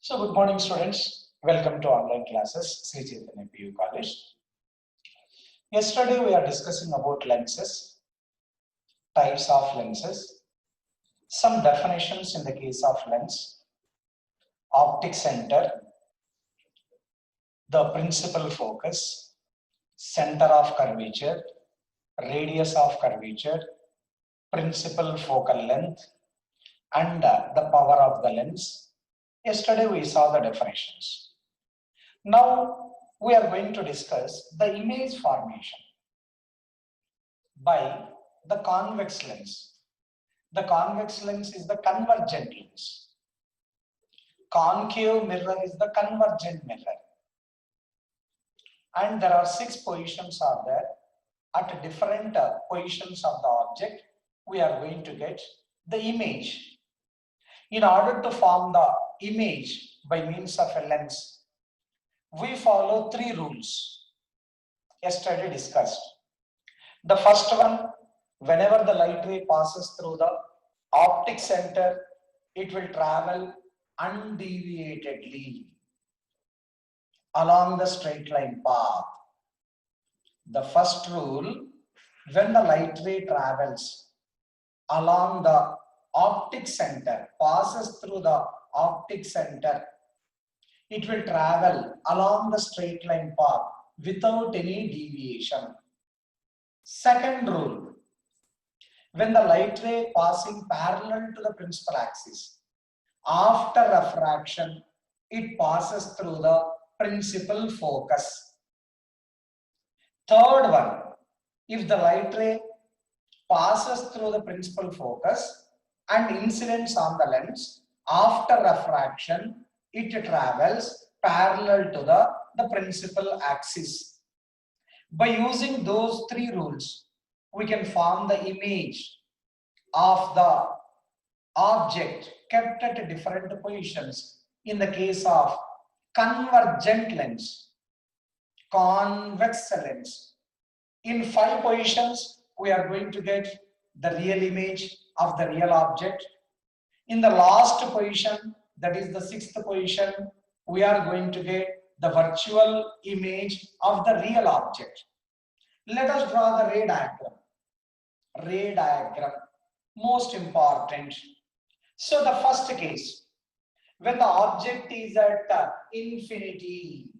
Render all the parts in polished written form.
So, good morning, students. Welcome to online classes, Sri Chaitanya PU College. Yesterday, we are discussing about lenses, types of lenses, some definitions in the case of lens, optic center, the principal focus, center of curvature, radius of curvature, principal focal length, and the power of the lens. Yesterday, we saw the definitions. Now, we are going to discuss the image formation by the convex lens. The convex lens is the convergent lens. Concave mirror is the convergent mirror. And there are 6 positions are there. At different positions of the object, we are going to get the image. In order to form the image by means of a lens, we follow 3 rules yesterday discussed. The first one, whenever the light ray passes through the optic center, it will travel undeviatedly along the straight line path. The first rule, when the light ray travels along the optic center, passes through the optic center, it will travel along the straight line path without any deviation. Second rule, when the light ray passing parallel to the principal axis, after refraction, it passes through the principal focus. Third one, if the light ray passes through the principal focus and incidents on the lens, after refraction, it travels parallel to the principal axis. By using those 3 rules, we can form the image of the object kept at different positions in the case of convergent lens, convex lens. In 5 positions, we are going to get the real image of the real object. In the last position, that is the 6th position, we are going to get the virtual image of the real object. Let us draw the ray diagram. Ray diagram, most important. So the first case, when the object is at infinity,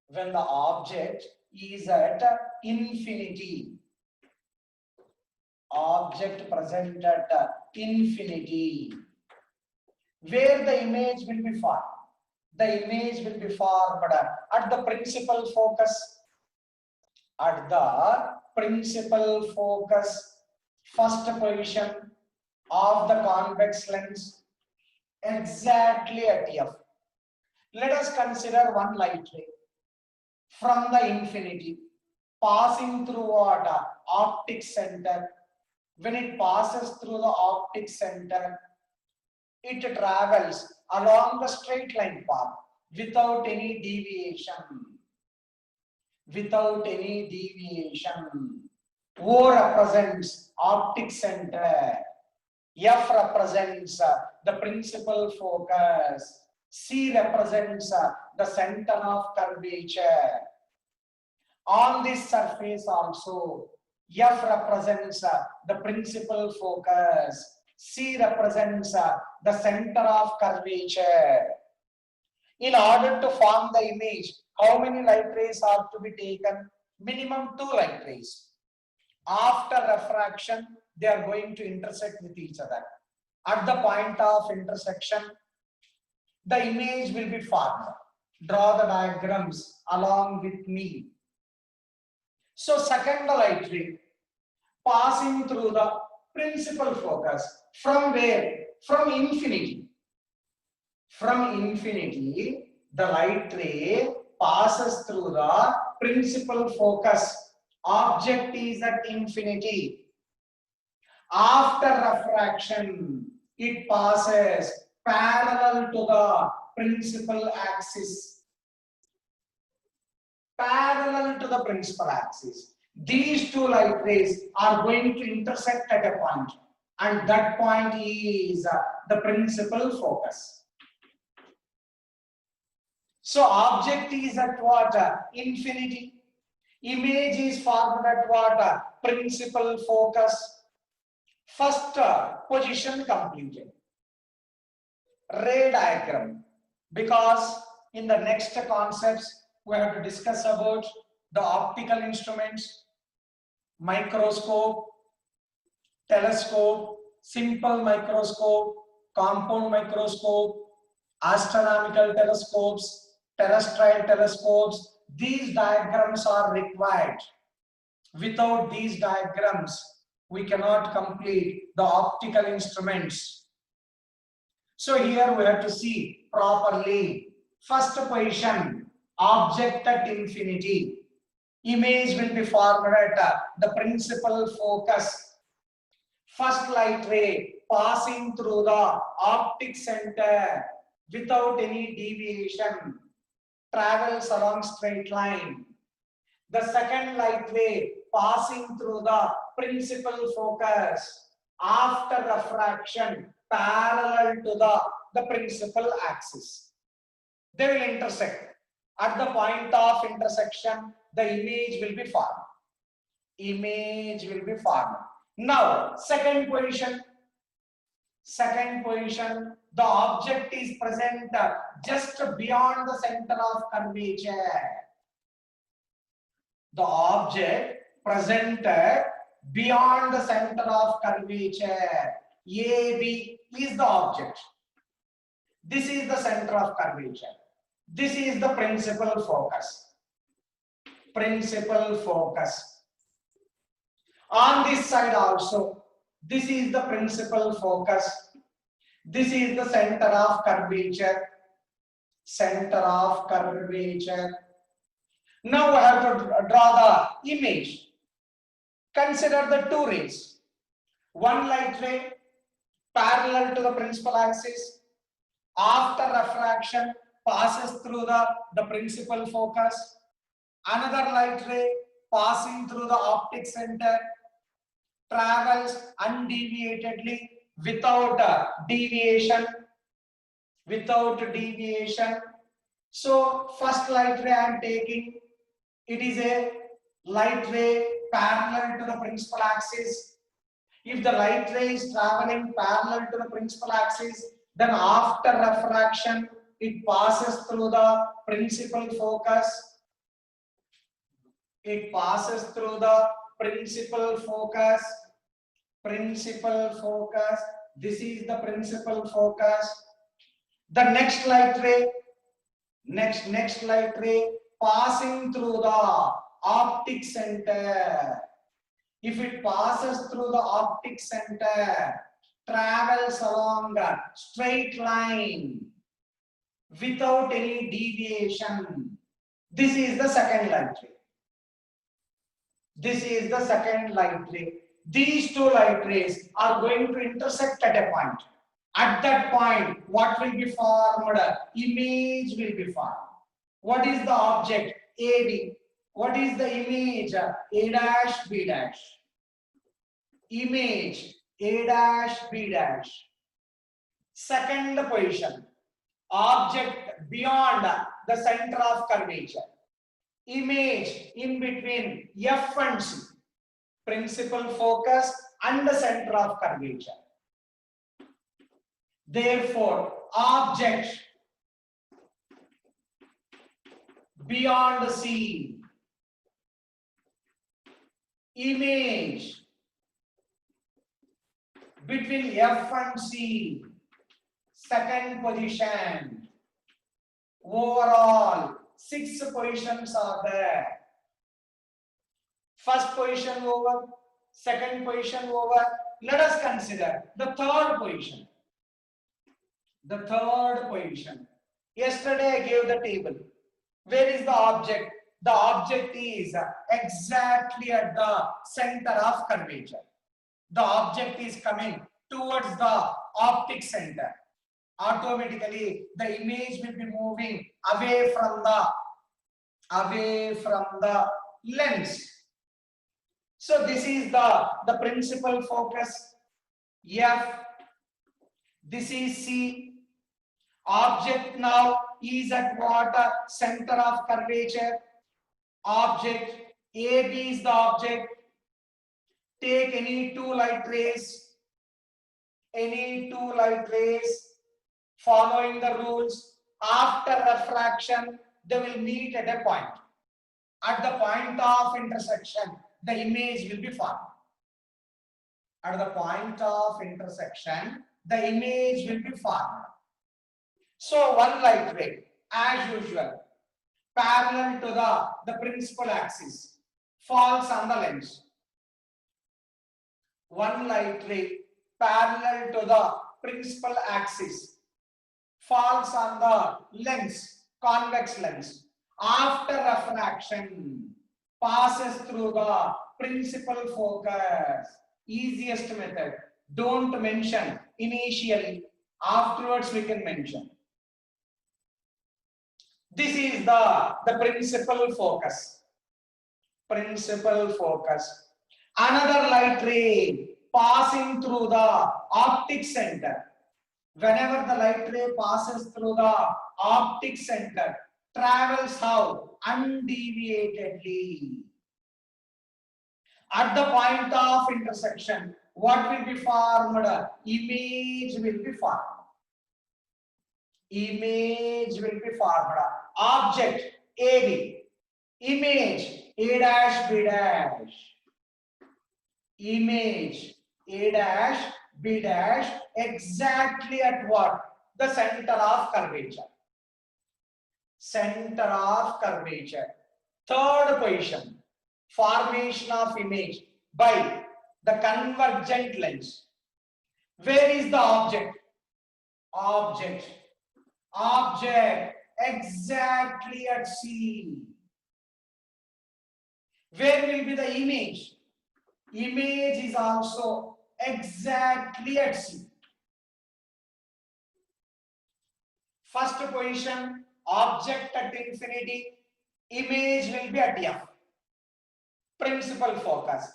when the object is at infinity, object present at infinity, where the image will be formed? The image will be formed at the principal focus. At the principal focus, first position of the convex lens, exactly at F. Let us consider one light ray from the infinity passing through what? Optic center. When it passes through the optic center, it travels along the straight line path without any deviation. Without any deviation. O represents optic center. F represents the principal focus. C represents the center of curvature. On this surface also, F represents the principal focus. C represents the center of curvature. In order to form the image, how many light rays are to be taken? Minimum 2 light rays. After refraction, they are going to intersect with each other. At the point of intersection, the image will be formed. Draw the diagrams along with me. So second light ray passing through the principal focus. From where? From infinity. From infinity, the light ray passes through the principal focus. Object is at infinity. After refraction, it passes parallel to the principal axis. Parallel to the principal axis. These 2 light rays are going to intersect at a point, and that point is the principal focus. So object is at what? Infinity. Image is formed at what? Principal focus. First position completed. Ray diagram. Because in the next concepts we have to discuss about the optical instruments, microscope, telescope, simple microscope, compound microscope, astronomical telescopes, terrestrial telescopes. These diagrams are required. Without these diagrams, we cannot complete the optical instruments. So here we have to see properly. First position, object at infinity. Image will be formed at the principal focus. First light ray passing through the optic center without any deviation travels along straight line. The second light ray passing through the principal focus after refraction parallel to the principal axis. They will intersect. At the point of intersection, the image will be formed. Image will be formed. Now, second position. Second position, the object is present just beyond the center of curvature. The object presented beyond the center of curvature. AB is the object. This is the center of curvature. This is the principal focus. Principal focus. On this side also, this is the principal focus. This is the center of curvature. Center of curvature. Now we have to draw the image. Consider the two rays. One light ray parallel to the principal axis. After refraction passes through the principal focus. Another light ray passing through the optic center travels undeviatedly without deviation. Without deviation. So first light ray I am taking. It is a light ray parallel to the principal axis. If the light ray is traveling parallel to the principal axis, then after refraction, it passes through the principal focus. It passes through the principal focus. Principal focus. This is the principal focus. The next light ray, next light ray passing through the optic center. If it passes through the optic center, travels along a straight line without any deviation. This is the second light ray. This is the second light ray. These two light rays are going to intersect at a point. At that point, what will be formed? Image will be formed. What is the object? AB. What is the image? A dash, B dash. Image A dash, B dash. Second position. Object beyond the center of curvature. Image in between F and C. Principal focus and the center of curvature. Therefore, object beyond C. Image between F and C. Second position. Overall, 6 positions are there. First position over, second position over. Let us consider the third position. The third position. Yesterday I gave the table. Where is the object? The object is exactly at the center of curvature. The object is coming towards the optic center. Automatically, the image will be moving away from the lens. So this is the principal focus. F. This is C. Object now is at what center of curvature. Object AB is the object. Take any two light rays. Any two light rays following the rules. After refraction, they will meet at a point. At the point of intersection, the image will be formed. At the point of intersection, the image will be formed. So one light ray, as usual, parallel to the principal axis, falls on the lens. One light ray parallel to the principal axis falls on the lens, convex lens. After refraction, passes through the principal focus. Easiest method. Don't mention initially. Afterwards, we can mention. This is the principal focus. Principal focus. Another light ray passing through the optic center. Whenever the light ray passes through the optic center, travels how? Undeviatedly. At the point of intersection, what will be formed? Image will be formed. Image will be formed. Object AB. Image A dash B dash. Image A dash B dash exactly at what? The center of curvature. Center of curvature. Third position. Formation of image by the convergent lens. Where is the object? Object. Object exactly at C. Where will be the image? Image is also exactly at C. First position, object at infinity, image will be at F. Principal focus.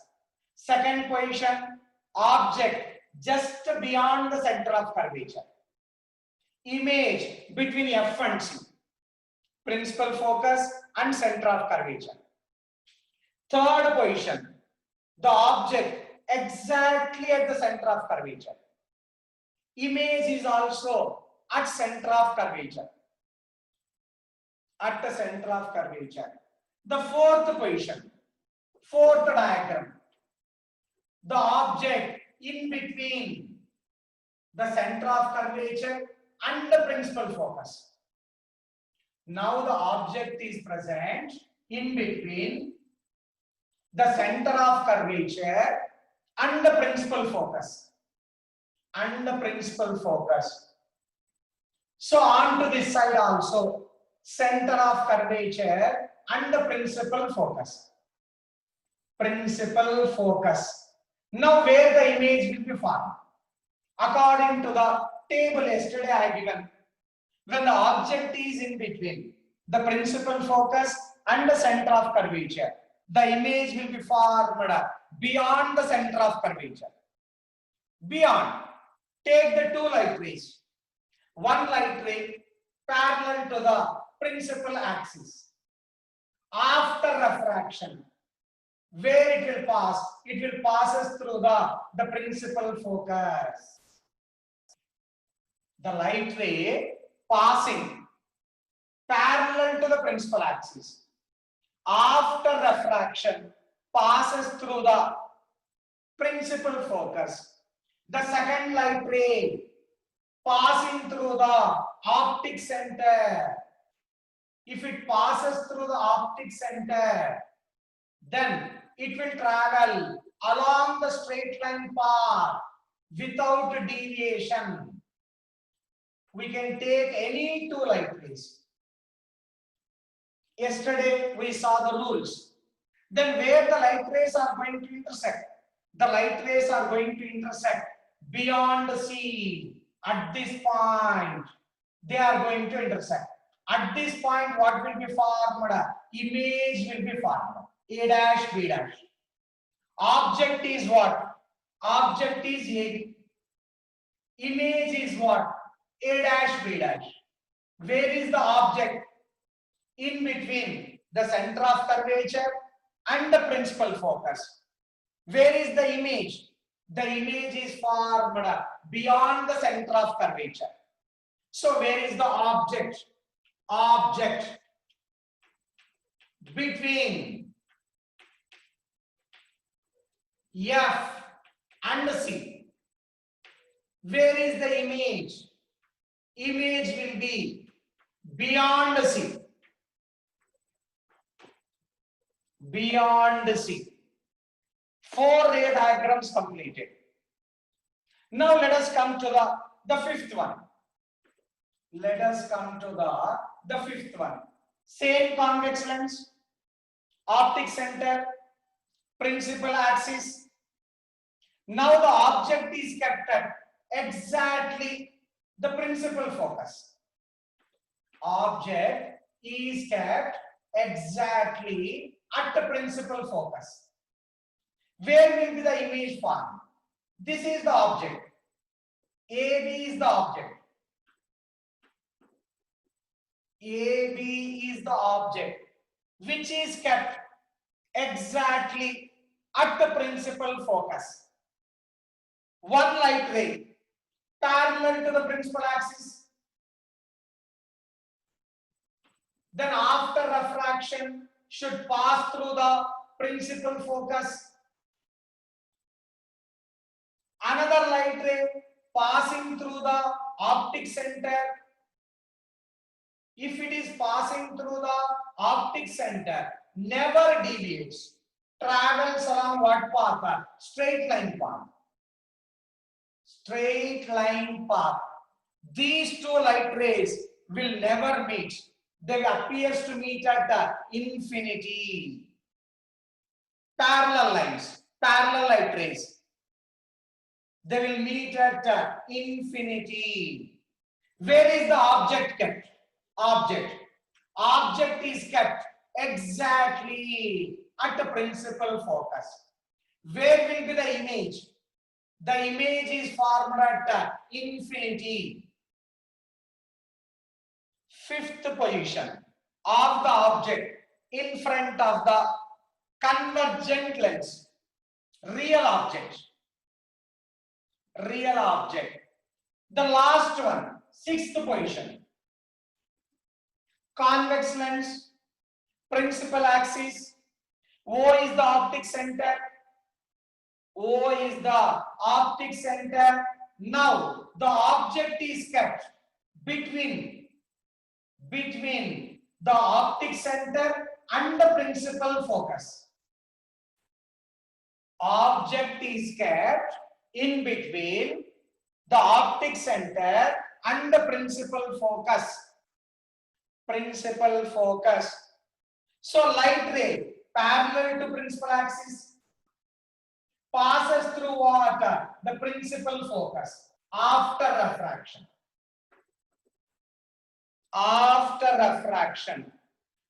Second position, object just beyond the center of curvature. Image between F and C. Principal focus and center of curvature. Third position, the object exactly at the center of curvature. Image is also at center of curvature. At the center of curvature. The fourth position, fourth diagram. The object in between the center of curvature and the principal focus. Now the object is present in between the center of curvature and the principal focus. And the principal focus. So on to this side also, center of curvature and the principal focus. Principal focus. Now where the image will be formed? According to the table yesterday I have given, when the object is in between the principal focus and the center of curvature, the image will be formed beyond the center of curvature. Beyond, take the two light rays. One light ray parallel to the principal axis. After refraction, where it will pass? It will pass through the principal focus. The light ray passing parallel to the principal axis. After refraction, passes through the principal focus. The second light ray passing through the optic center. If it passes through the optic center, then it will travel along the straight line path without deviation. We can take any two light rays. Yesterday we saw the rules. Then where the light rays are going to intersect? The light rays are going to intersect beyond C. At this point, they are going to intersect. At this point, what will be formed? Image will be formed. A dash, B dash. Object is what? Object is A. Image is what? A dash, B dash. Where is the object? In between the center of curvature and the principal focus. Where is the image? The image is formed beyond the center of curvature. So where is the object? Object between F and C. Where is the image? Image will be beyond C. Beyond C. 4 ray diagrams completed. Now let us come to the fifth one. Let us come to the fifth one. Same convex lens, optic center, principal axis. Now the object is kept at exactly the principal focus. Object is kept exactly at the principal focus. Where will be the image formed? This is the object. AB is the object. AB is the object which is kept exactly at the principal focus. One light ray parallel to the principal axis. Then after refraction should pass through the principal focus. Another light ray passing through the optic center. If it is passing through the optic center, never deviates, travels along what path? Straight line path. Straight line path. These two light rays will never meet. They appear to meet at the infinity. Parallel lines, parallel light rays. They will meet at infinity. Where is the object kept? Object. Object is kept exactly at the principal focus. Where will be the image? The image is formed at infinity. Fifth position of the object in front of the convergent lens. Real object. Real object. The last one, sixth position. Convex lens, principal axis. O is the optic center. O is the optic center. Now the object is kept between the optic center and the principal focus. Object is kept in between the optic center and the principal focus. Principal focus. So light ray parallel to principal axis passes through what? The principal focus after refraction. After refraction,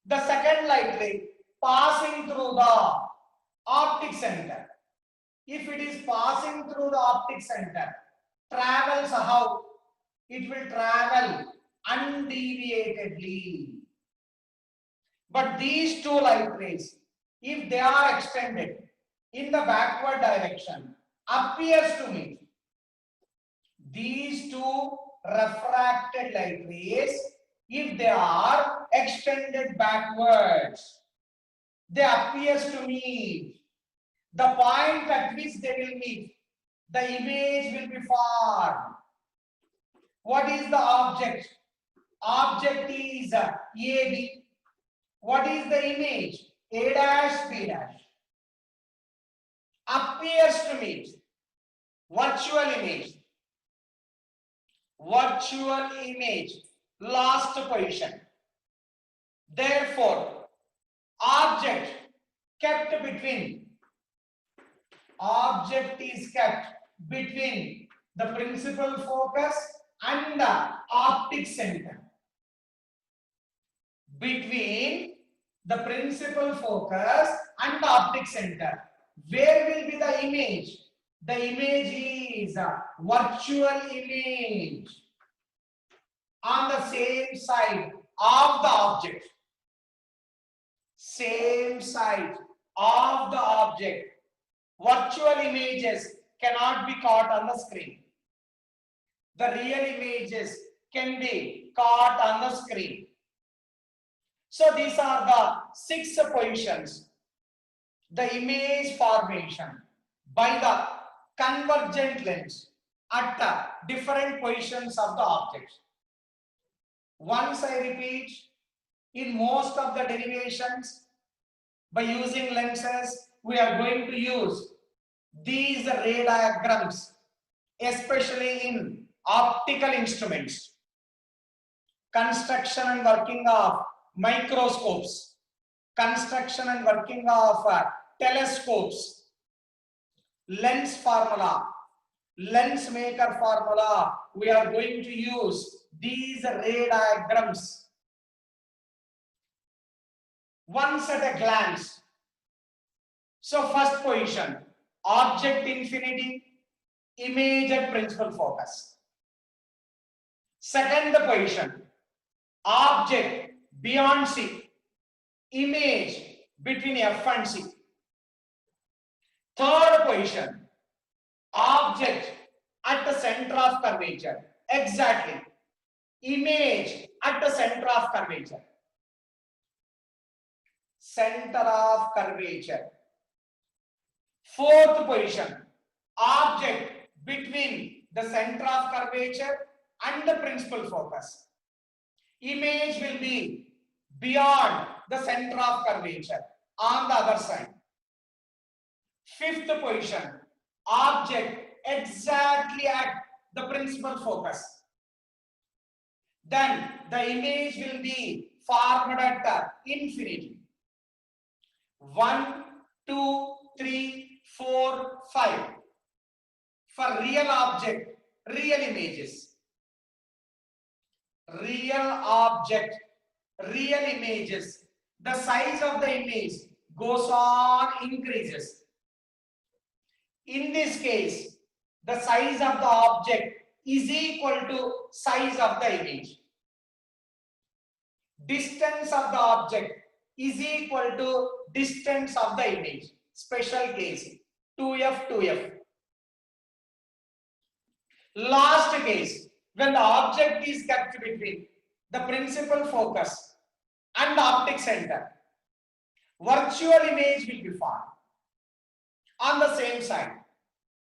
the second light ray passing through the optic center. If it is passing through the optic center, travels how? It will travel undeviatedly. But these two light rays, if they are extended in the backward direction, appears to meet. These two refracted light rays, if they are extended backwards, they appears to meet. The point at which they will meet, the image will be formed. What is the object? Object is AB. What is the image? A dash, B dash. Appears to meet. Virtual image. Virtual image. Last position. Therefore, object kept between. Object is kept between the principal focus and the optic center. Between the principal focus and the optic center. Where will be the image? The image is a virtual image. on the same side of the object. Same side of the object. Virtual images cannot be caught on the screen. The real images can be caught on the screen. So these are the 6 positions. The image formation by the convergent lens at different positions of the object. Once I repeat, in most of the derivations, by using lenses, we are going to use these ray diagrams, especially in optical instruments, construction and working of microscopes, construction and working of telescopes, lens formula, lens maker formula. We are going to use these ray diagrams. Once at a glance. So first position, object infinity, image at principal focus. Second position, object beyond C, image between F and C. Third position, object at the center of curvature. Exactly. Image at the center of curvature. Center of curvature. Fourth position, object between the center of curvature and the principal focus. Image will be beyond the center of curvature on the other side. Fifth position, object exactly at the principal focus. Then the image will be formed at infinity. 1, 2, 3, 4, 5. For real object, real images. Real object, real images. The size of the image goes on, increases. In this case, the size of the object is equal to size of the image. Distance of the object is equal to distance of the image. Special case, 2f, 2f. Last case, when the object is kept between the principal focus and the optic center, virtual image will be formed on the same side.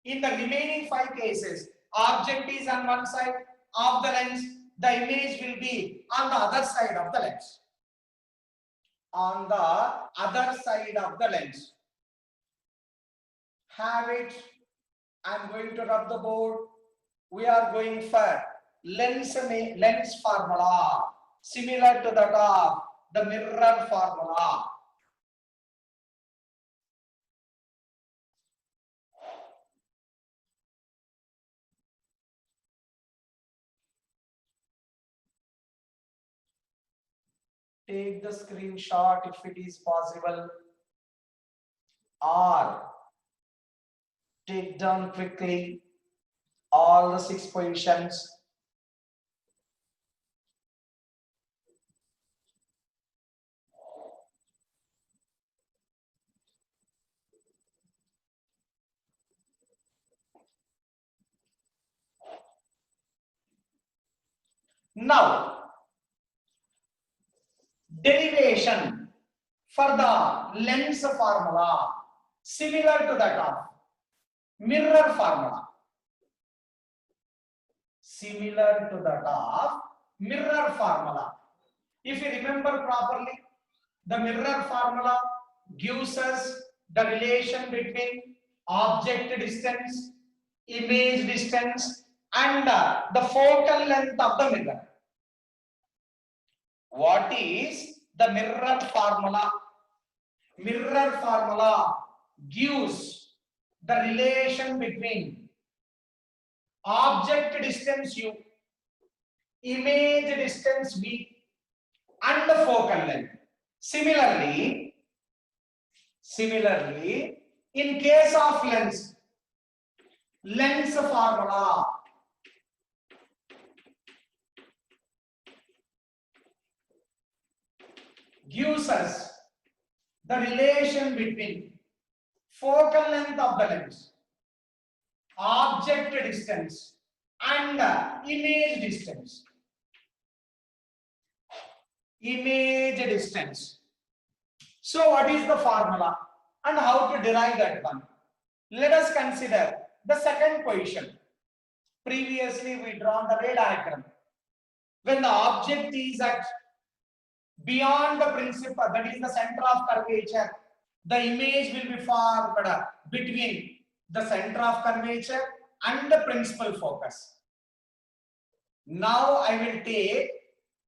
In the remaining 5 cases, object is on one side of the lens, the image will be on the other side of the lens. On the other side of the lens. Have it. I'm going to rub the board. We are going for lens formula, similar to that of the mirror formula. Take the screenshot if it is possible, or take down quickly all the 6 positions. Now, derivation for the lens formula, similar to that of mirror formula. Similar to that of mirror formula. If you remember properly, the mirror formula gives us the relation between object distance, image distance, and the focal length of the mirror. What is the mirror formula? Mirror formula gives the relation between object distance u, image distance v, and the focal length. Similarly, in case of lens formula, gives us the relation between focal length of the lens, object distance, and image distance. Image distance. So what is the formula and how to derive that one? Let us consider the second position. Previously we drawn the ray diagram. When the object is at beyond the principal, that is the center of curvature, the image will be formed between the center of curvature and the principal focus. Now I will take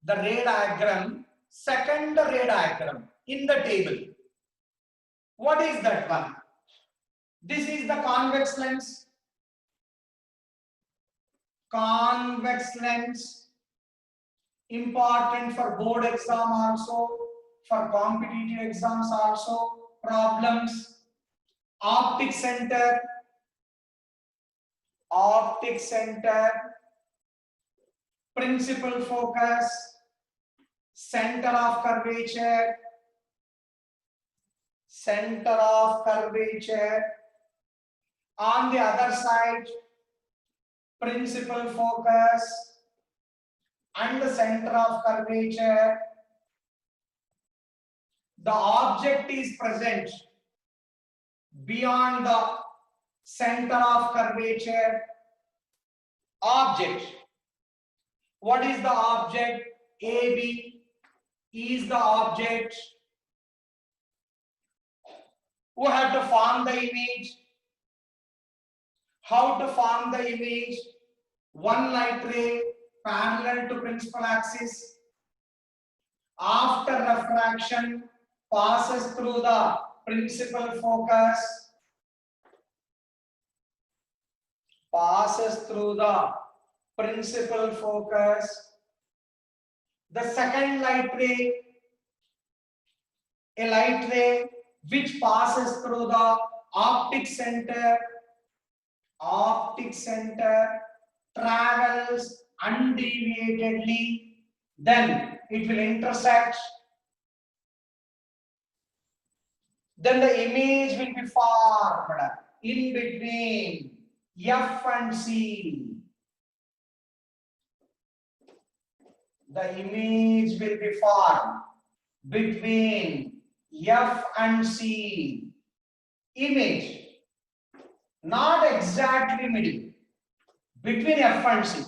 the ray diagram, second ray diagram in the table. What is that one? This is the convex lens. Convex lens, important for board exam also, for competitive exams also, problems. Optic center, principal focus, center of curvature, on the other side, principal focus and the center of curvature. The object is present beyond the center of curvature. Object. What is the object? AB is the object. Who have to form the image? How to form the image? One light ray parallel to principal axis. After refraction, passes through the principal focus. The second light ray, a light ray which passes through the optic center, travels undeviatedly, then it will intersect. Then the image will be formed in between F and C. The image will be formed between F and C. Image, not exactly middle, between F and C.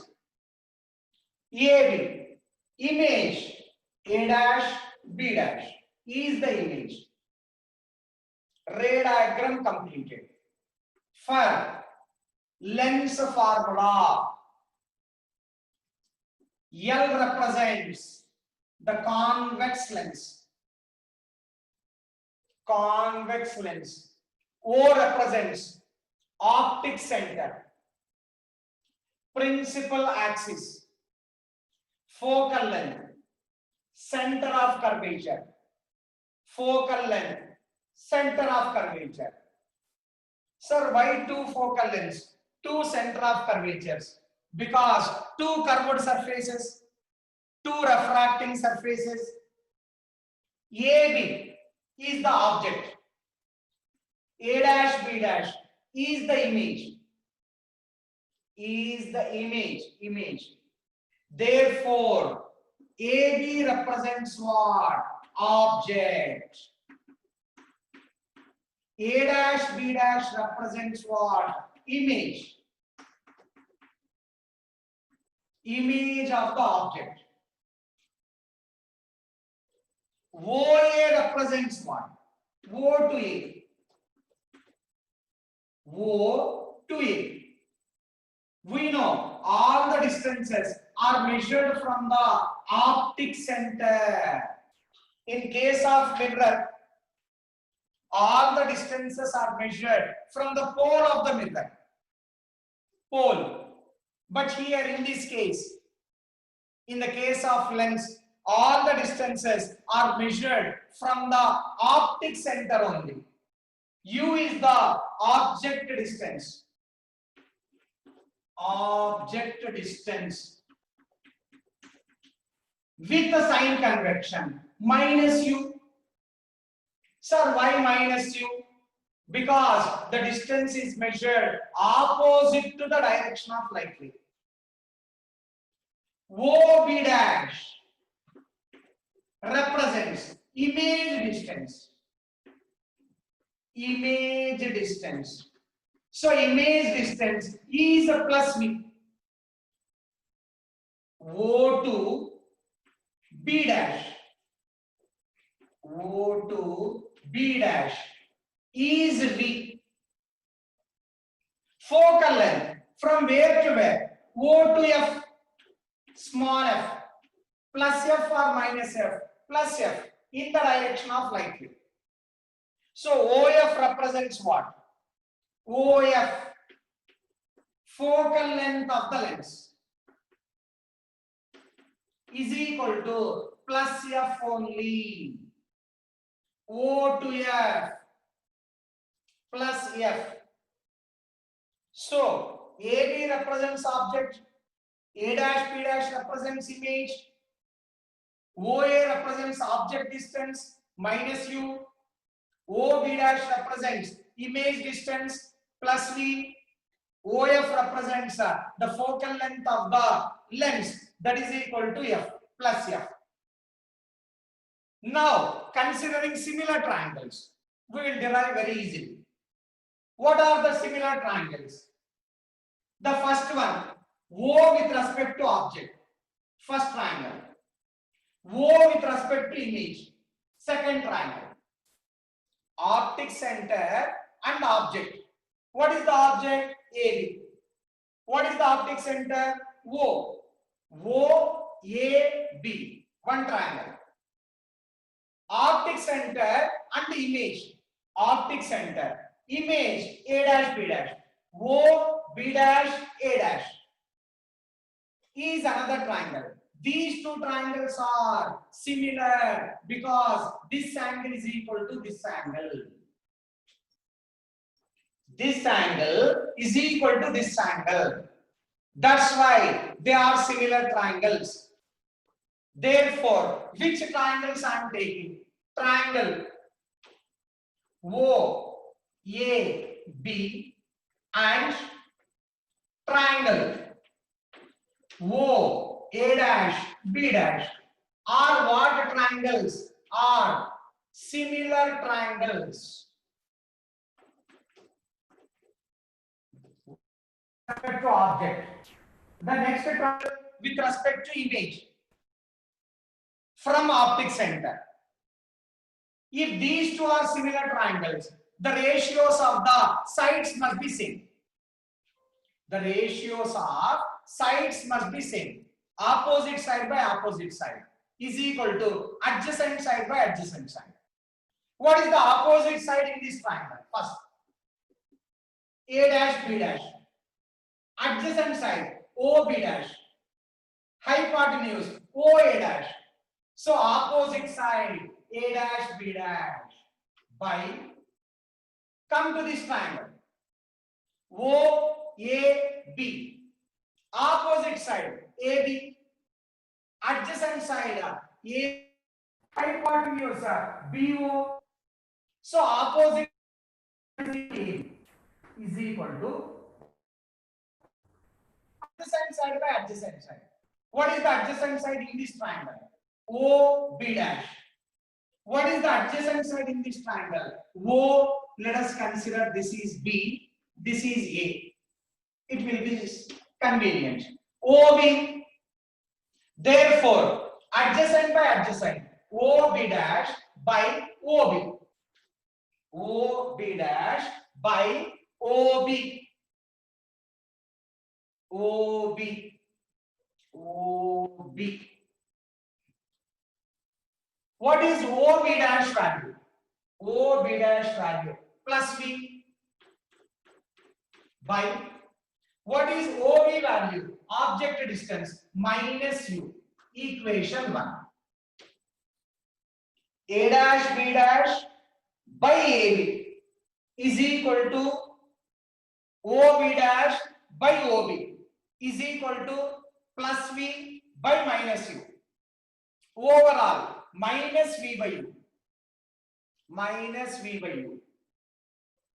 AB, image, A dash, B dash is the image. Ray diagram completed. For lens formula, L represents the convex lens. O represents optic center. Principal axis, focal length, center of curvature. Focal length, center of curvature. Sir, why two focal lengths? Two center of curvatures? Because two curved surfaces, two refracting surfaces. AB is the object. A dash, B dash is the image. Therefore, AB represents what? Object. A dash, B dash represents what? Image. Image of the object. OA represents what? O to A. O to A. We know all the distances are measured from the optic center. In case of mirror, all the distances are measured from the pole of the mirror. Pole. But here in this case, in the case of lens, all the distances are measured from the optic center only. U is the object distance. With the sign convection. minus u. Sir, why minus u? Because the distance is measured opposite to the direction of light ray. OB dash represents image distance. Image distance. So image distance is a plus V. O to B dash. O to B dash is V. Focal length from where to where? O to F, small f, plus f or minus f, plus f in the direction of light ray. So OF represents what? OF, focal length of the lens, is equal to plus f only. O to F plus F. So AB represents object, A dash B dash represents image, OA represents object distance minus U, OB dash represents image distance plus V, OF represents the focal length of the lens, that is equal to F plus F. Now, considering similar triangles, we will derive very easily. What are the similar triangles? The first one, O with respect to object, first triangle. O with respect to image, second triangle. Optic center and object. What is the object? AB. What is the optic center? O. O, A, B. One triangle. Optic center and image. Optic center. Image A dash B dash. O, B dash, A dash is another triangle. These two triangles are similar because this angle is equal to this angle. This angle is equal to this angle. That's why they are similar triangles. Therefore, which triangles I am taking? Triangle O, A, B and triangle O, A dash, B dash are what triangles? Are similar triangles. With respect to object. The next triangle with respect to image from optic center. If these two are similar triangles, the ratios of the sides must be same. The ratios of sides must be same. Opposite side by opposite side is equal to adjacent side by adjacent side. What is the opposite side in this triangle? First, A dash B dash. Adjacent side, OB dash. Hypotenuse, OA dash. So opposite side, A dash B dash by, come to this triangle, OAB. Opposite side, AB. Adjacent side, A. Hypotenuse, BO. So opposite is equal to adjacent side by adjacent side. What is the adjacent side in this triangle? OB dash. What is the adjacent side in this triangle? O, let us consider this is B, this is A. It will be convenient. OB. Therefore, adjacent by adjacent, OB dash by OB. OB dash by OB. OB. OB. What is OB dash value? OB dash value plus V by, what is OB value? Object distance minus U. Equation 1. A dash B dash by AB is equal to OB dash by OB is equal to plus V by minus U. Overall, minus V by U. Minus V by U.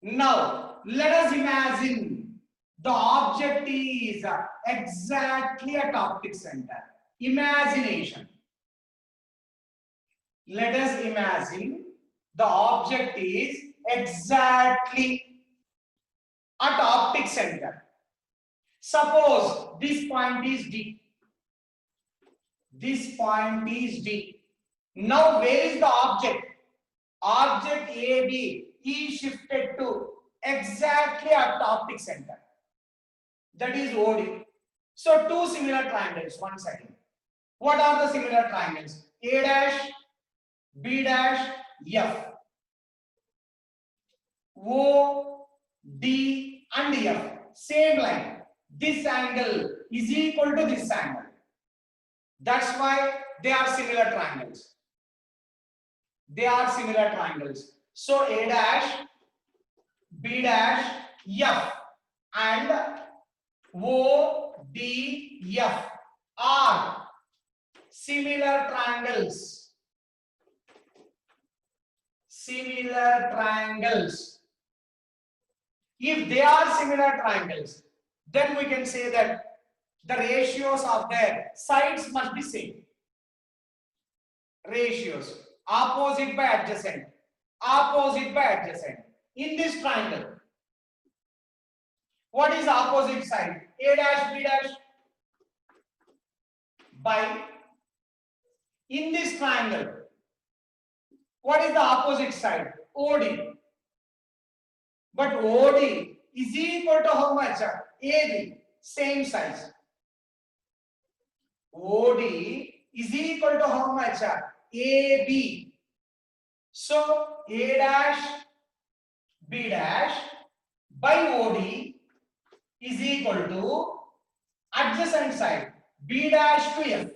Now, let us imagine the object is exactly at optic center. Imagination. Let us imagine the object is exactly at optic center. Suppose this point is D. This point is D. Now, where is the object? Object AB is shifted to exactly at the optic center. That is OD. So, two similar triangles. One second. What are the similar triangles? A dash, B dash, F. O, D and F. Same line. This angle is equal to this angle. That's why they are similar triangles. They are similar triangles. So A dash, B dash, F and O, D, F are similar triangles. Similar triangles. If they are similar triangles, then we can say that the ratios of their sides must be same. Ratios. Opposite by adjacent. Opposite by adjacent. In this triangle, what is opposite side? A dash, B dash. By. In this triangle, what is the opposite side? OD. But OD is equal to how much? AB. Same size. OD is equal to how much? AB. So A dash, B dash by OD is equal to adjacent side B dash to F.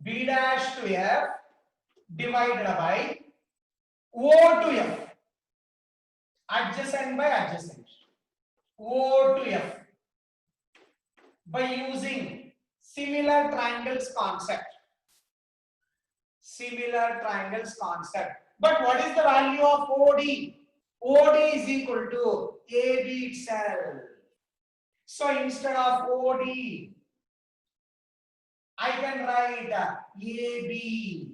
B dash to F divided by O to F. Adjacent by adjacent. O to F. By using similar triangles concept. Similar triangles concept. But what is the value of OD? OD is equal to AB itself. So instead of OD, I can write AB.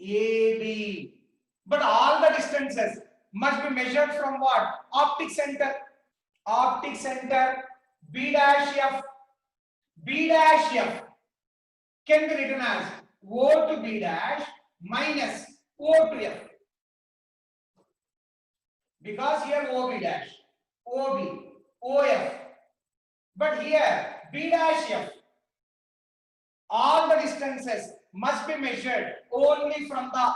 AB. But all the distances must be measured from what? Optic center. Optic center B dash F. B dash F can be written as O to B dash minus O to F. Because here OB dash, OB, OF. But here B dash F. All the distances must be measured only from the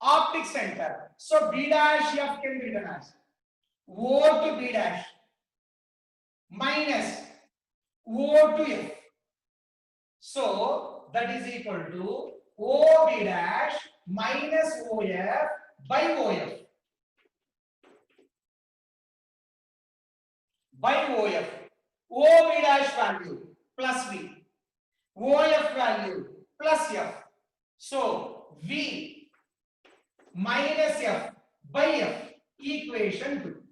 optic center. So B dash F can be written as O to B dash minus O to F. So that is equal to OB dash minus OF by OF. By OF. OB dash value plus V. OF value plus F. So V minus F by F. Equation 2.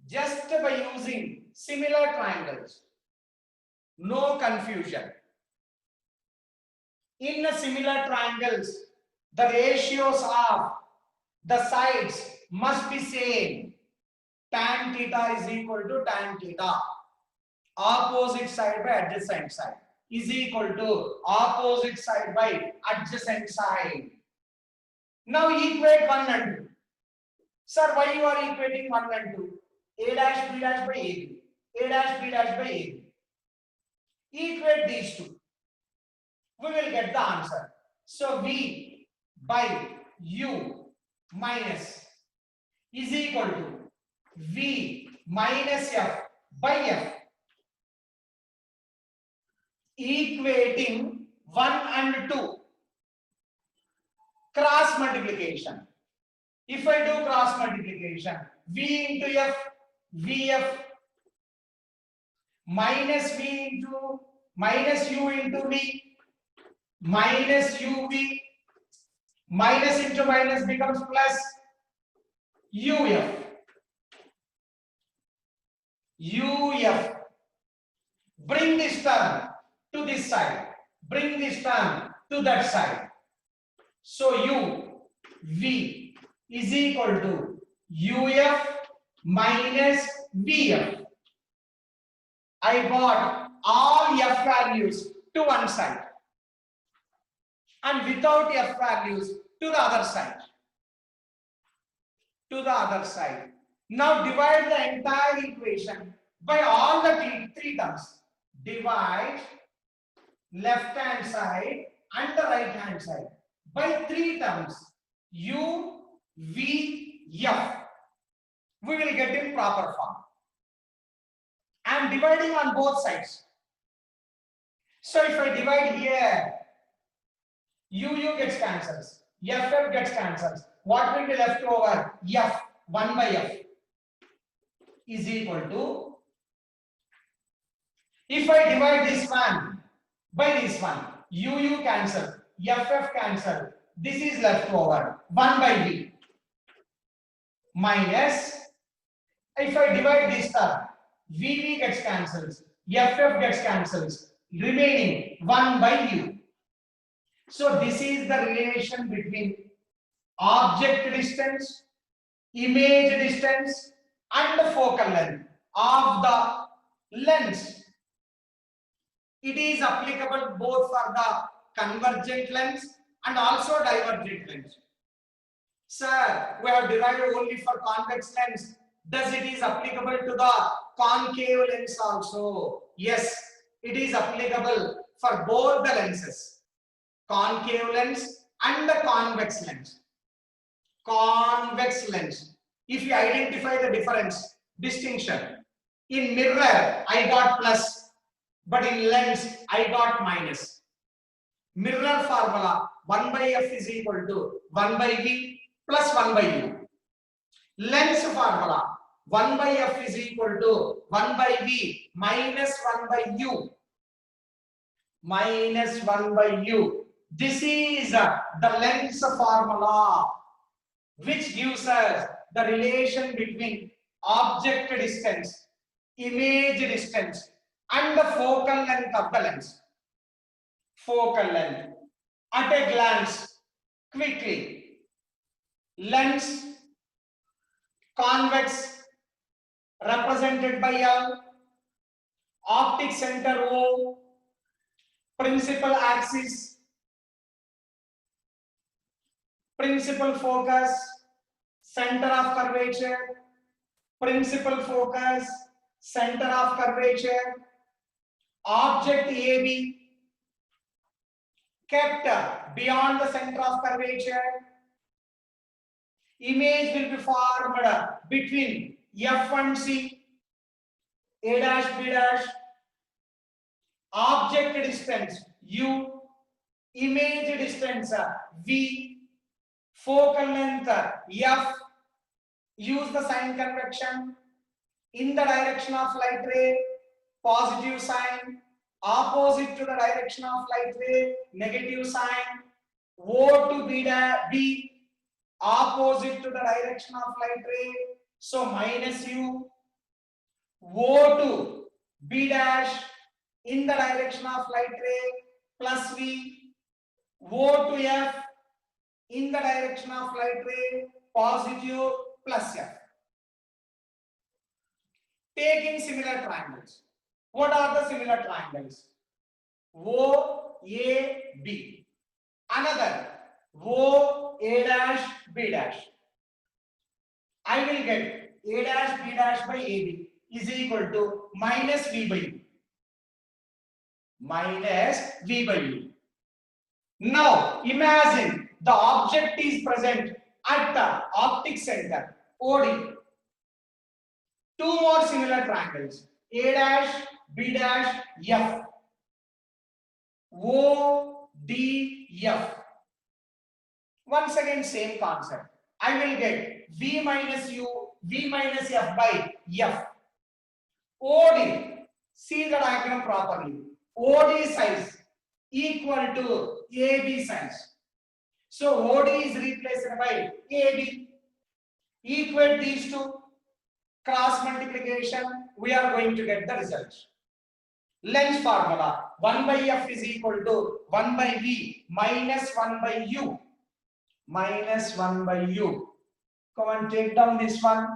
Just by using similar triangles. No confusion. In the similar triangles, the ratios of the sides must be same. Tan theta is equal to tan theta. Opposite side by adjacent side is equal to opposite side by adjacent side. Now equate 1 and 2. Sir, why you are equating 1 and 2? A dash B dash by AB. A dash B dash by AB. Equate these two. We will get the answer. So V by U minus is equal to V minus F by F. Equating 1 and 2. Cross multiplication. If I do cross multiplication, V into F, VF minus v into minus u into v minus uv minus into minus becomes plus uf. Bring this term to this side, bring this term to that side. So u v is equal to uf minus vf. I got all f values to one side and without f values to the other side. Now divide the entire equation by all the three terms. Divide left hand side and the right hand side by three terms u, v, f. We will get in proper form. I am dividing on both sides. So if I divide here, u gets cancelled, ff gets cancelled. What will be left over? F, 1 by f is equal to, if I divide this one by this one, u cancel, ff cancel, this is left over 1 by v minus, if I divide this term, vv gets cancelled, ff gets cancelled, remaining 1 by u. So this is the relation between object distance, image distance and the focal length of the lens. It is applicable both for the convergent lens and also divergent lens. Sir, we have derived only for convex lens. Does it is applicable to the concave lens also? Yes, it is applicable for both the lenses, concave lens and the convex lens. Convex lens. If you identify the difference, distinction, in mirror I got plus, but in lens I got minus. Mirror formula 1 by f is equal to 1 by v plus 1 by u. Lens formula 1 by f is equal to 1 by v minus 1 by u. Minus 1 by u. This is the lens formula, which gives us the relation between object distance, image distance and the focal length of the lens. Focal length. At a glance, quickly, lens convex represented by L, optic center O, principal axis, principal focus, center of curvature, principal focus, center of curvature, object AB kept beyond the center of curvature. Image will be formed between F and C, A dash, B dash, object distance U, image distance V, focal length F, use the sign convection, in the direction of light ray, positive sign, opposite to the direction of light ray, negative sign, O to B, opposite to the direction of light ray, so minus U, O to B dash, in the direction of light ray, plus V, O to F, in the direction of light ray, positive, plus F. Taking similar triangles. What are the similar triangles? O, A, B. Another O, A dash, B dash. I will get A dash, B dash by AB is equal to minus V by U. Minus V by U. Now imagine the object is present at the optic center, OD. Two more similar triangles, A dash, B dash, F. O, D, F. Once again, same concept. I will get V minus U, V minus F by F. OD. See the diagram properly. OD size equal to AB size. So OD is replaced by AB. Equate these two. Cross multiplication. We are going to get the result. Length formula. 1 by F is equal to 1 by V minus 1 by U. Minus 1 by U. Come and take down this one.